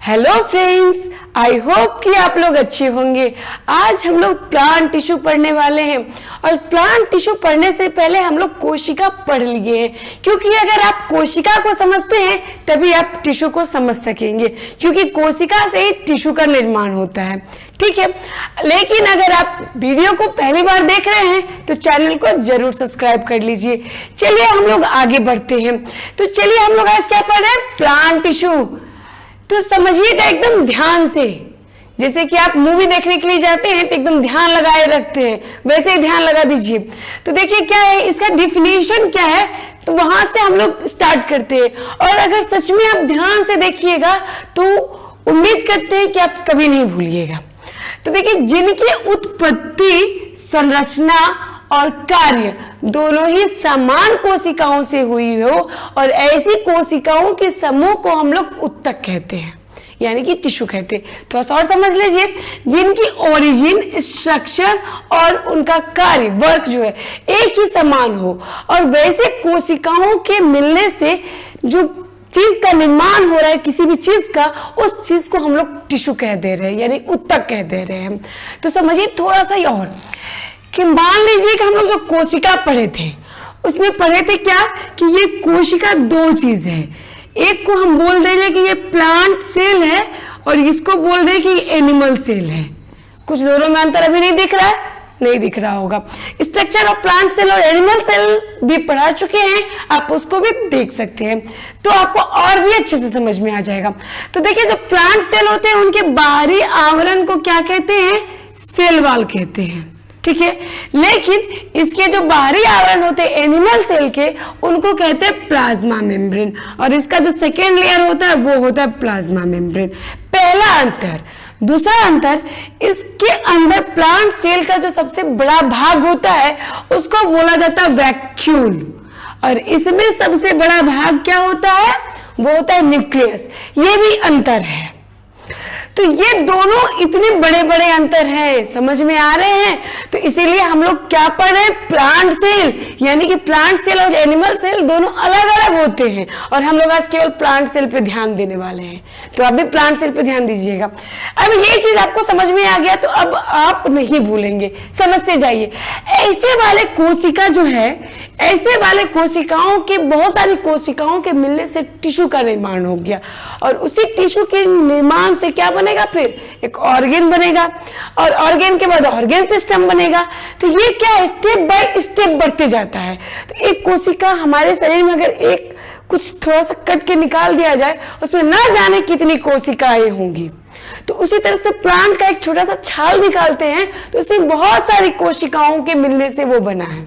Hello friends, I hope कि आप लोग अच्छे होंगे। आज हम लोग प्लांट टिश्यू पढ़ने वाले हैं और प्लांट टिश्यू पढ़ने से पहले हम लोग कोशिका पढ़ लिए हैं, क्योंकि अगर आप कोशिका को समझते हैं तभी आप टिश्यू को समझ सकेंगे, क्योंकि कोशिका से ही टिश्यू का निर्माण होता है। ठीक है, लेकिन अगर आप वीडियो को पहली बार देख रहे हैं तो चैनल को जरूर सब्सक्राइब कर लीजिए। चलिए हम लोग आगे बढ़ते हैं। तो चलिए हम लोग आज क्या पढ़ रहे हैं, प्लांट टिश्यू। तो समझिएगा एकदम ध्यान से, जैसे कि आप मूवी देखने के लिए जाते हैं तो एकदम ध्यान लगाए रखते हैं, वैसे ही ध्यान लगा दीजिए। तो देखिए क्या है, इसका डिफिनेशन क्या है, तो वहां से हम लोग स्टार्ट करते हैं। और अगर सच में आप ध्यान से देखिएगा तो उम्मीद करते हैं कि आप कभी नहीं भूलिएगा। तो देखिए, जिनकी उत्पत्ति, संरचना और कार्य दोनों ही समान कोशिकाओं से हुई हो और ऐसी कोशिकाओं के समूह को हम लोग उत्तक कहते हैं, यानी कि टिश्यू कहते हैं। थोड़ा सा और समझ लीजिए, जिनकी ओरिजिन, स्ट्रक्चर और उनका कार्य, वर्क जो है एक ही समान हो और वैसे कोशिकाओं के मिलने से जो चीज का निर्माण हो रहा है, किसी भी चीज का, उस चीज को हम लोग टिश्यू कह दे रहे हैं, यानी उत्तक कह दे रहे हैं। तो समझिए थोड़ा सा और कि मान लीजिए कि हम लोग जो कोशिका पढ़े थे उसमें पढ़े थे क्या कि ये कोशिका दो चीज है। एक को हम बोल देंगे कि ये प्लांट सेल है और इसको बोल दें कि एनिमल सेल है। कुछ दोनों में अंतर अभी नहीं दिख रहा है, नहीं दिख रहा होगा। स्ट्रक्चर ऑफ प्लांट सेल और एनिमल सेल भी पढ़ा चुके हैं, आप उसको भी देख सकते हैं, तो आपको और भी अच्छे से समझ में आ जाएगा। तो देखिए, जो प्लांट सेल होते हैं उनके बाहरी आवरण को क्या कहते हैं, सेल वॉल कहते हैं। ठीक है, लेकिन इसके जो बाहरी आवरण होते हैं एनिमल सेल के, उनको कहते हैं प्लाज्मा मेम्ब्रेन, और इसका जो सेकेंड लेयर होता है वो होता है प्लाज्मा मेम्ब्रेन। पहला अंतर। दूसरा अंतर, इसके अंदर प्लांट सेल का जो सबसे बड़ा भाग होता है उसको बोला जाता है वैक्यूल, और इसमें सबसे बड़ा भाग क्या होता है, वो होता है न्यूक्लियस। ये भी अंतर है। तो ये दोनों इतने बड़े बड़े अंतर है, समझ में आ रहे हैं। तो इसीलिए हम लोग क्या पढ़ रहे हैं, प्लांट सेल, यानी कि प्लांट सेल और एनिमल सेल दोनों अलग अलग होते हैं, और हम लोग आज केवल प्लांट सेल पे ध्यान देने वाले हैं। तो आप भी प्लांट सेल पे ध्यान दीजिएगा। अब ये चीज आपको समझ में आ गया तो अब आप नहीं भूलेंगे, समझते जाइए। ऐसे वाले कोशिका जो है, ऐसे वाले कोशिकाओं के, बहुत सारी कोशिकाओं के मिलने से टिश्यू का निर्माण हो गया, और उसी टिश्यू के निर्माण से क्या बनेगा, फिर एक ऑर्गेन बनेगा, और ऑर्गेन के बाद ऑर्गेन सिस्टम बनेगा। तो ये क्या है, स्टेप बाय स्टेप बढ़ते जाता है। तो एक कोशिका हमारे शरीर में अगर एक कुछ थोड़ा सा कट के निकाल दिया जाए, उसमें ना जाने कितनी कोशिकाएं होंगी। तो उसी तरह से प्लांट का एक छोटा सा छाल निकालते हैं तो उसमें बहुत सारी कोशिकाओं के मिलने से वो बना है।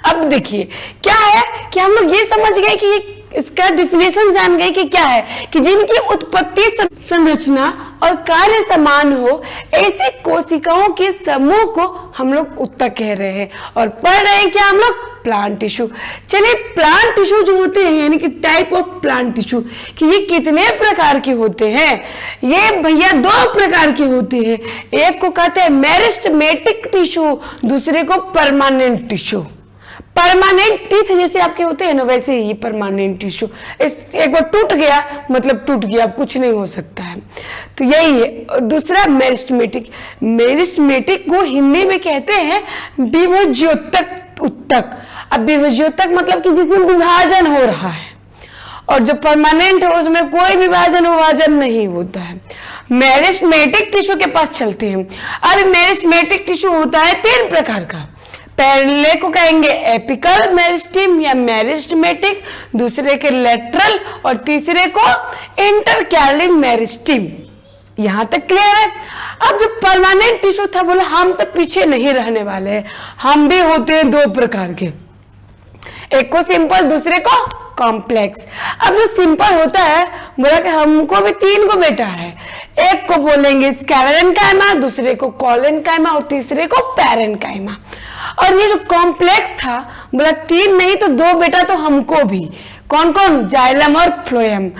अब देखिए क्या है कि हम लोग ये समझ गए कि ये इसका डिफिनेशन जान गए कि क्या है, कि जिनकी उत्पत्ति, संरचना और कार्य समान हो, ऐसी कोशिकाओं के समूह को हम लोग उत्तक कह रहे हैं, और पढ़ रहे हैं क्या हम लोग, प्लांट टिश्यू। चलिए, प्लांट टिश्यू जो होते हैं, यानी कि टाइप ऑफ प्लांट टिश्यू, कि ये कितने प्रकार के होते हैं। ये भैया दो प्रकार के होते हैं। एक को कहते हैं मेरिस्टेमेटिक टिश्यू, दूसरे को परमानेंट टिश्यू। परमानेंट टीथ जैसे आपके होते हैं ना, वैसे ही परमानेंट टिश्यू। एक बार टूट गया मतलब टूट गया, कुछ नहीं हो सकता है। तो यही है। और दूसरा मेरिस्टेमेटिक। मेरिस्टेमेटिक को हिंदी में कहते हैं विभज्योतक उत्तक। अब विभज्योतक मतलब कि जिसमें विभाजन हो रहा है, और जो परमानेंट है उसमें कोई विभाजन नहीं होता है। मेरिस्टेमेटिक टिश्यू के पास चलते हैं। अब मेरिस्टेमेटिक टिश्यू होता है 3 प्रकार का। पहले को कहेंगे एपिकल मेरिस्टेम या मेरिस्टेमेटिक, दूसरे के लेटरल, और तीसरे को इंटरकैलिन मेरिस्टेम। यहां तक क्लियर है। अब जो परमानेंट टिश्यू था, बोला हम तो पीछे नहीं रहने वाले हैं, हम भी होते हैं 2 प्रकार के, एक को सिंपल, दूसरे को कॉम्प्लेक्स। अब जो सिंपल होता है, बोला कि हमको भी 3 को बेटा है, एक को बोलेंगे स्क्लेरेन्काइमा, दूसरे को कोलेन्काइमा और तीसरे को पैरेन्काइमा। और ये जो कॉम्प्लेक्स था, बोला 3 नहीं तो 2 बेटा तो हमको भी। कौन कौन? जाइलम और फ्लोएम।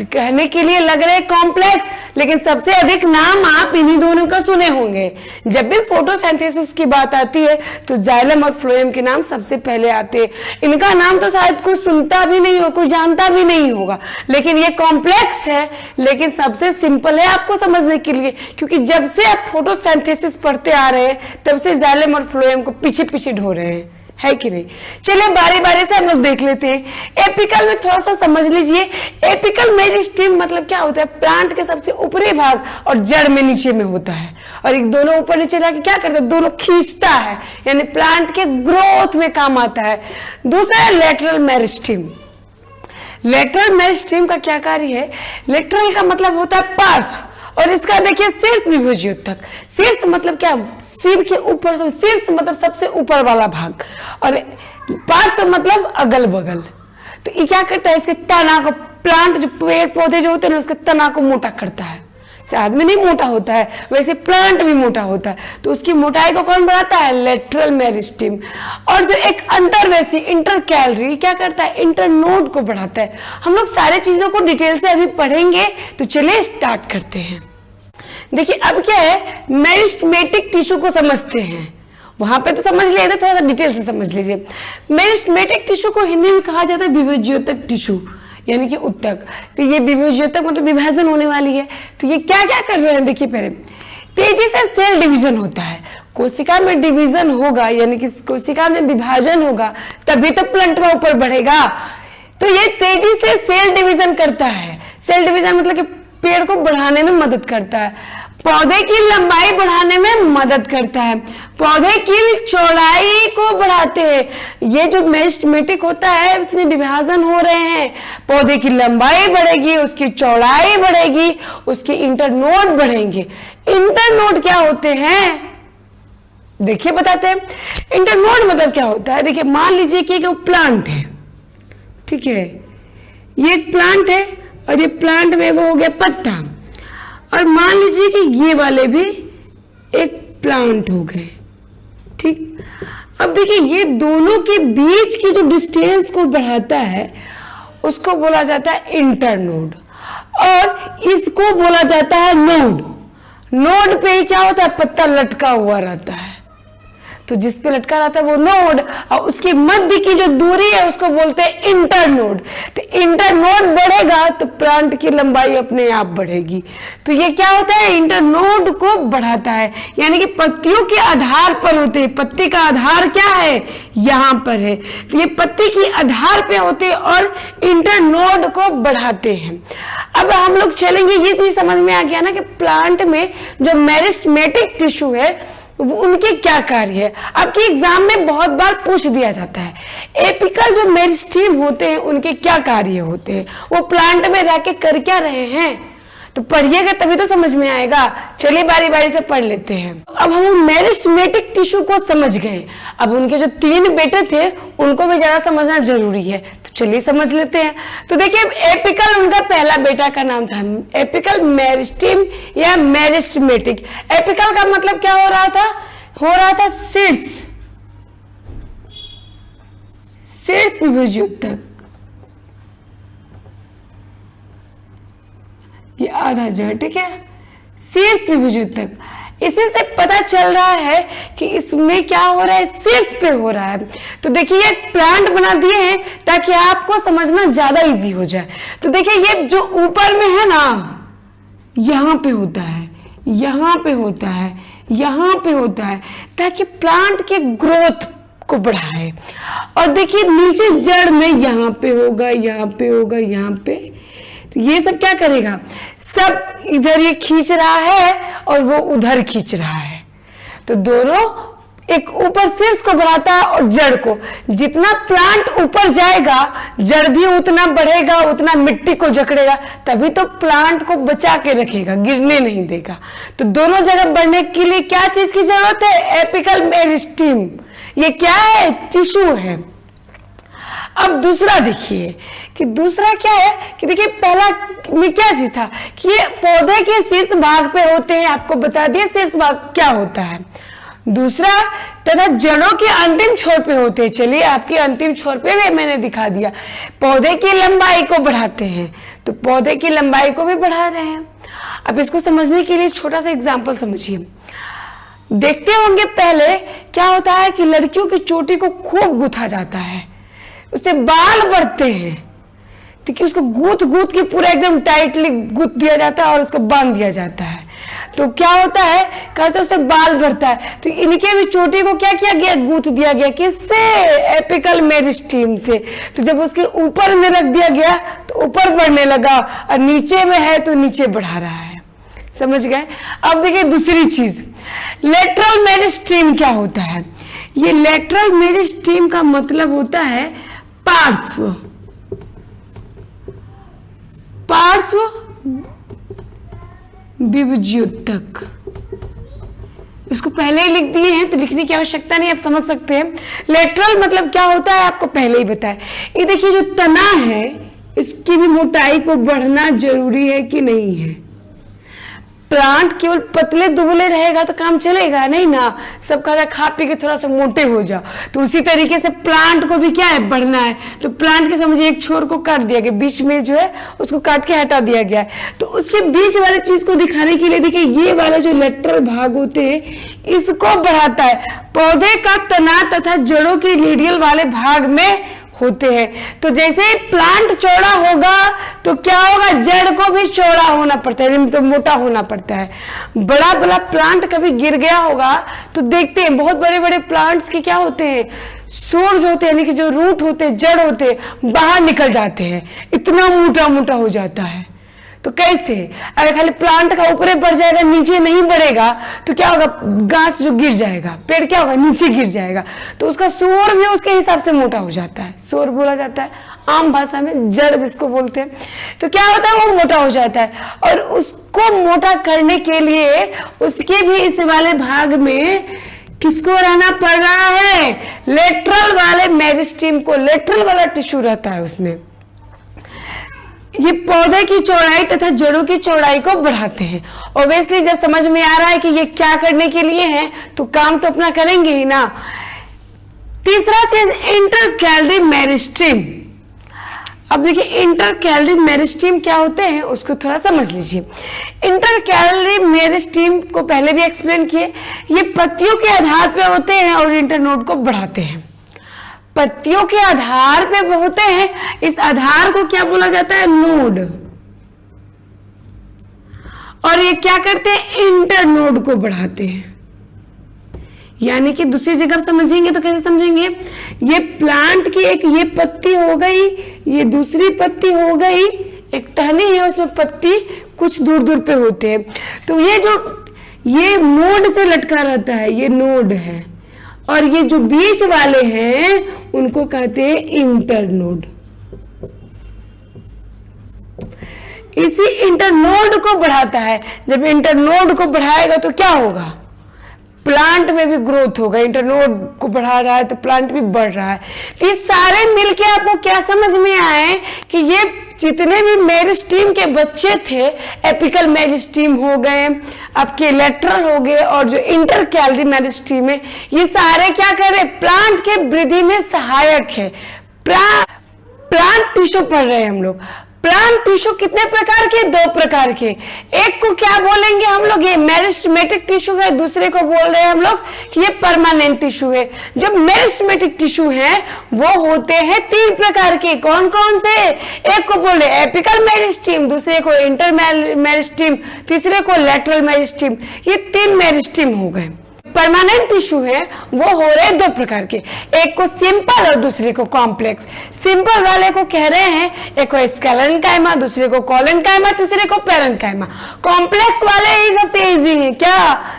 कहने के लिए लग रहे कॉम्प्लेक्स, लेकिन सबसे अधिक नाम आप इन्हीं दोनों का सुने होंगे। जब भी फोटोसिंथेसिस की बात आती है तो जाइलम और फ्लोएम के नाम सबसे पहले आते हैं। इनका नाम तो शायद कोई सुनता भी नहीं हो, कोई जानता भी नहीं होगा, लेकिन ये कॉम्प्लेक्स है, लेकिन सबसे सिंपल है आपको समझने के लिए, क्योंकि जब से आप फोटोसिंथेसिस पढ़ते आ रहे हैं तब से जाइलम और फ्लोएम को पीछे पीछे ढो रहे हैं, है कि नहीं? चलिए बारी बारी से हम लोग देख लेते हैं। एपिकल में थोड़ा सा समझ लीजिए। एपिकल मेरिस्टेम मतलब क्या होता है? प्लांट के सबसे ऊपरी भाग और जड़ में नीचे में होता है, और एक दोनों ऊपर नीचे जाके क्या करता है? दोनों खींचता है, यानी प्लांट के ग्रोथ में काम आता है। दूसरा है लेटरल मेरिस्टेम। लेटरल मेरिस्टेम का क्या कार्य है? लेटरल का मतलब होता है पार्श्व, और इसका देखिए शीर्ष विभुज्योतक। शीर्ष मतलब क्या? सिर के ऊपर, शीर्ष मतलब सबसे ऊपर वाला भाग, और पार्श्व मतलब अगल बगल। तो ये क्या करता है? इसके तना को, प्लांट जो पेड़ पौधे जो होते हैं ना, उसके तना को मोटा करता है। आदमी नहीं मोटा होता है, वैसे प्लांट भी मोटा होता है, तो उसकी मोटाई को कौन बढ़ाता है? Lateral meristem. और जो एक अंतर्वैसी इंटर कैलरी क्या करता है? इंटरनोड को बढ़ाता है। हम लोग सारे चीजों को डिटेल से अभी पढ़ेंगे, तो चलिए स्टार्ट करते हैं। देखिए अब क्या है, मेरिस्टेमेटिक टिश्यू को समझते हैं। वहां पे तो समझ लिए थे, थोड़ा सा डिटेल से समझ लीजिए। मेरिस्टेमेटिक टिश्यू को हिंदी में कहा जाता है विभज्योतक टिश्यू, यानी कि उत्तक। तो ये विभज्योतक मतलब विभाजन होने वाली है। तो ये क्या क्या कर रहे हैं? देखिए पहले तेजी से सेल डिवीजन होता है। कोशिका में डिवीजन होगा, यानी कि कोशिका में विभाजन होगा, तभी तो प्लांट ऊपर बढ़ेगा। तो ये तेजी से सेल डिवीजन करता है। सेल डिवीजन मतलब कि पेड़ को बढ़ाने में मदद करता है, पौधे की लंबाई बढ़ाने में मदद करता है, पौधे की चौड़ाई को बढ़ाते हैं। ये जो मेरिस्टेमेटिक होता है, इसमें विभाजन हो रहे हैं, पौधे की लंबाई बढ़ेगी, उसकी चौड़ाई बढ़ेगी, उसके इंटरनोड बढ़ेंगे। इंटरनोड क्या होते हैं? देखिए बताते हैं। इंटरनोड मतलब क्या होता है? देखिए मान लीजिए कि एक प्लांट है, ठीक है, ये एक प्लांट है, और ये प्लांट में हो गया पत्ता, और मान लीजिए कि ये वाले भी एक प्लांट हो गए, ठीक। अब देखिए ये दोनों के बीच की जो डिस्टेंस को बढ़ाता है उसको बोला जाता है इंटरनोड, और इसको बोला जाता है नोड। नोड पे ही क्या होता है? पत्ता लटका हुआ रहता है, तो जिस पे लटका रहता है वो नोड, और उसके मध्य की जो दूरी है उसको बोलते हैं इंटरनोड। तो इंटरनोड बढ़ेगा तो प्लांट की लंबाई अपने आप बढ़ेगी। तो ये क्या होता है? इंटरनोड को बढ़ाता है, यानी कि पत्तियों के आधार पर होते हैं। पत्ती का आधार क्या है? यहाँ पर है, तो ये पत्ती की आधार पे होते हैं और इंटरनोड को बढ़ाते हैं। अब हम लोग चलेंगे, ये चीज समझ में आ गया ना कि प्लांट में जो मेरिस्टेमेटिक टिश्यू है उनके क्या कार्य है। आपके एग्जाम में बहुत बार पूछ दिया जाता है एपिकल जो मेरिस्टेम होते हैं उनके क्या कार्य होते हैं, वो प्लांट में रह के कर क्या रहे हैं। तो पढ़िएगा तभी तो समझ में आएगा। चलिए बारी बारी से पढ़ लेते हैं। अब हम मेरिस्टेमेटिक टिश्यू को समझ गए, अब उनके जो 3 बेटे थे उनको भी ज्यादा समझना जरूरी है, तो चलिए समझ लेते हैं। तो देखिए एपिकल उनका पहला बेटा का नाम था एपिकल मेरिस्टेम या मेरिस्टेमेटिक। एपिकल का मतलब क्या हो रहा था? हो रहा था शीर्ष विभज्योतक, ये आधा जड़, ठीक है, शीर्ष विभज्योतक। इसी से पता चल रहा है कि इसमें क्या हो रहा है? शीर्ष पे हो रहा है। तो देखिए ये प्लांट बना दिए हैं ताकि आपको समझना ज्यादा इजी हो जाए। तो देखिए ये जो ऊपर में है ना, यहाँ पे होता है, यहाँ पे होता है, यहाँ पे होता है, ताकि प्लांट के ग्रोथ को बढ़ाए। और देखिए नीचे जड़ में यहाँ पे होगा, यहाँ पे होगा, यहाँ पे, तो ये सब क्या करेगा? सब इधर ये खींच रहा है और वो उधर खींच रहा है, तो दोनों एक ऊपर शीर्ष को बढ़ाता है और जड़ को। जितना प्लांट ऊपर जाएगा जड़ भी उतना बढ़ेगा, उतना मिट्टी को जकड़ेगा, तभी तो प्लांट को बचा के रखेगा, गिरने नहीं देगा। तो दोनों जगह बढ़ने के लिए क्या चीज की जरूरत है? Apical meristem. ये क्या है? टिश्यू है। अब दूसरा देखिए कि दूसरा क्या है कि देखिए पहला में क्या चीज था कि ये पौधे के शीर्ष भाग पे होते हैं। आपको बता दिए शीर्ष भाग क्या होता है। दूसरा तथा जड़ों के अंतिम छोर पे होते हैं। चलिए आपके अंतिम छोर पे भी मैंने दिखा दिया। पौधे की लंबाई को बढ़ाते हैं, तो पौधे की लंबाई को भी बढ़ा रहे हैं। अब इसको समझने के लिए छोटा सा एग्जांपल समझिए। देखते होंगे पहले क्या होता है कि लड़कियों की चोटी को खूब गूथा जाता है, उससे बाल बढ़ते हैं, तो उसको गूथ गूथ के पूरा एकदम टाइटली गूथ दिया जाता है और उसको बांध दिया जाता है। तो क्या होता है, कहते उससे बाल बढ़ता है। तो इनके भी चोटी को क्या किया गया, गूथ दिया गया, किससे, एपिकल मेरिस्टीम से। तो जब उसके ऊपर में रख दिया गया तो ऊपर बढ़ने लगा, और नीचे में है तो नीचे बढ़ा रहा है। समझ गए। अब देखिए दूसरी चीज, लेटरल मेरिस्टीम क्या होता है। ये लेटरल मेरिस्टीम का मतलब होता है पार्श्व, पार्श्व विभज्योतक। इसको पहले ही लिख दिए हैं तो लिखने की आवश्यकता नहीं, आप समझ सकते हैं। लेटरल मतलब क्या होता है आपको पहले ही बताया। ये देखिए जो तना है इसकी भी मोटाई को बढ़ना जरूरी है कि नहीं है। प्लांट केवल पतले दुबले रहेगा तो काम चलेगा नहीं ना, सब कहता है खा पी के थोड़ा सा मोटे हो जाओ। तो उसी तरीके से प्लांट को भी क्या है, बढ़ना है। तो प्लांट के समझिए एक छोर को काट दिया गया, बीच में जो है उसको काट के हटा दिया गया है। तो उसके बीच वाली चीज को दिखाने के लिए देखिए ये वाला जो लेटरल भाग होते हैं इसको बढ़ाता है। पौधे का तना तथा जड़ों के रेडियल वाले भाग में होते हैं। तो जैसे ही प्लांट चौड़ा होगा तो क्या होगा, जड़ को भी चौड़ा होना पड़ता है, तो मोटा होना पड़ता है। बड़ा बड़ा प्लांट कभी गिर गया होगा तो देखते हैं बहुत बड़े बड़े प्लांट्स के क्या होते हैं, सोर्स होते हैं, यानी कि जो रूट होते हैं, जड़ होते हैं, बाहर निकल जाते हैं, इतना मोटा मोटा हो जाता है। तो कैसे, अगर खाली प्लांट का ऊपर बढ़ जाएगा नीचे नहीं बढ़ेगा तो क्या होगा, घास जो गिर जाएगा, पेड़ क्या होगा, नीचे गिर जाएगा। तो उसका सोर भी उसके हिसाब से मोटा हो जाता है। सोर बोला जाता है आम भाषा में, जड़ जिसको बोलते हैं। तो क्या होता है, वो मोटा हो जाता है। और उसको मोटा करने के लिए उसके भी इस वाले भाग में किसको रहना पड़ रहा है, लेटरल वाले मेरिस्टीम को। लेटरल वाला टिश्यू रहता है उसमें। ये पौधे की चौड़ाई तथा जड़ों की चौड़ाई को बढ़ाते हैं। ऑब्वियसली जब समझ में आ रहा है कि ये क्या करने के लिए है तो काम तो अपना करेंगे ही ना। तीसरा चीज इंटरकैलरी मेरिस्टीम। अब देखिए इंटरकैलरी मेरिस्टीम क्या होते हैं उसको थोड़ा समझ लीजिए। इंटरकैलरी मेरिस्टीम को पहले भी एक्सप्लेन किए। ये पत्तियों के आधार पे होते हैं और इंटरनोड को बढ़ाते हैं। पत्तियों के आधार पे होते हैं, इस आधार को क्या बोला जाता है, नोड। और ये क्या करते हैं, इंटरनोड को बढ़ाते हैं। यानी कि दूसरी जगह समझेंगे तो कैसे समझेंगे, ये प्लांट की एक ये पत्ती हो गई, ये दूसरी पत्ती हो गई, एक टहनी है उसमें पत्ती कुछ दूर दूर पे होते हैं। तो ये जो ये नोड से लटका रहता है ये नोड है, और ये जो बीच वाले हैं उनको कहते हैं इंटरनोड। इसी इंटरनोड को बढ़ाता है। जब इंटरनोड को बढ़ाएगा तो क्या होगा, प्लांट में भी ग्रोथ होगा। इंटरनोड को बढ़ा रहा है तो प्लांट भी बढ़ रहा है। तो ये सारे मिलके आपको क्या समझ में आए कि ये जितने भी मेरिस्टीम के बच्चे थे, एपिकल मेरिस्टीम हो गए, आपके लेटरल हो गए, और जो इंटरकैलरी मेरिस्टीम है, ये सारे क्या कर रहे हैं, प्लांट के वृद्धि में सहायक है। प्लांट टिश्यू पढ़ रहे हैं हम लोग। प्लांट टिश्यू कितने प्रकार के, दो प्रकार के। एक को क्या बोलेंगे हम लोग, ये मेरिस्टेमेटिक टिश्यू है। दूसरे को बोल रहे हैं हम लोग कि ये परमानेंट टिश्यू है। जो मेरिस्टेमेटिक टिश्यू है वो होते हैं तीन प्रकार के। कौन कौन से, एक को बोल रहे हैं एपिकल मेरिस्टीम, दूसरे को इंटर मेरिस्टीम, तीसरे को लेटरल मेरिस्टीम। ये तीन मेरिस्टीम हो गए। परमानेंट टिश्यू है वो हो रहे दो प्रकार के, एक को सिंपल और दूसरे को कॉम्प्लेक्स। सिंपल वाले को कह रहे हैं, एक को स्केलेनकाइमा, दूसरे को कोलेनकाइमा, तीसरे को पेरेन्काइमा। कॉम्प्लेक्स वाले ही सबसे इजी है, क्या,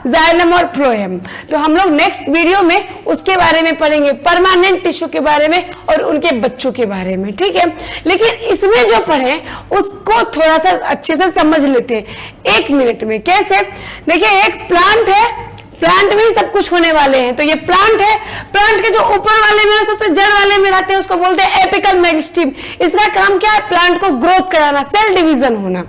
जाइलम और फ्लोएम। तो हम लोग नेक्स्ट वीडियो में उसके बारे में पढ़ेंगे, परमानेंट टिश्यू के बारे में और उनके बच्चों के बारे में, ठीक है। लेकिन इसमें जो पढ़े उसको थोड़ा सा अच्छे से समझ लेते हैं 1 मिनट में। कैसे, देखिए एक प्लांट है, प्लांट में ही सब कुछ होने वाले हैं। तो ये प्लांट है, प्लांट के जो ऊपर वाले में सबसे जड़ वाले में रहते हैं उसको बोलते हैं एपिकल मेरिस्टीम। इसका काम क्या है, प्लांट को ग्रोथ कराना, सेल डिवीजन होना।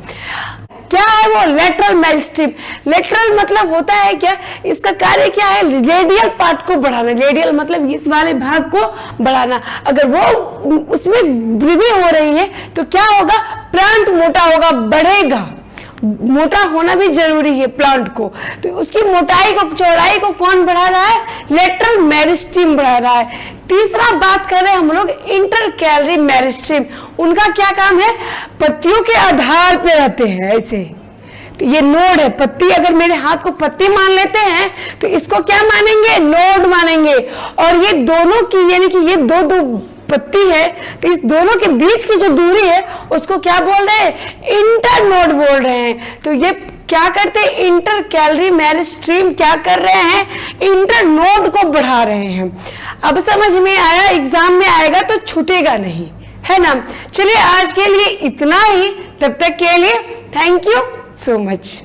क्या है वो लेटरल मेरिस्टेम। लेटरल मतलब होता है क्या, इसका कार्य क्या है, रेडियल पार्ट को बढ़ाना। रेडियल मतलब इस वाले भाग को बढ़ाना। अगर वो उसमें वृद्धि हो रही है तो क्या होगा, प्लांट मोटा होगा, बढ़ेगा। मोटा होना भी जरूरी है प्लांट को, तो उसकी मोटाई को, चौड़ाई को कौन बढ़ा रहा है, लेटरल मेरिस्टेम बढ़ा रहा है। तीसरा बात कर रहे हैं हम लोग इंटरकैलरी मेरिस्टेम। उनका क्या काम है, पत्तियों के आधार पे रहते हैं ऐसे। तो ये नोड है, पत्ती, अगर मेरे हाथ को पत्ती मान लेते हैं तो इसको क्या मानेंगे, नोड मानेंगे। और ये दोनों की, यानी कि ये दो पत्ती है, तो इस दोनों के बीच की जो दूरी है उसको क्या बोल रहे हैं, इंटरनोड बोल रहे हैं। तो ये क्या करते हैं, इंटरकैलरी मेरिस्टेम क्या कर रहे हैं, इंटरनोड को बढ़ा रहे हैं। अब समझ में आया, एग्जाम में आएगा तो छूटेगा नहीं, है ना। चलिए आज के लिए इतना ही, तब तक के लिए थैंक यू सो मच।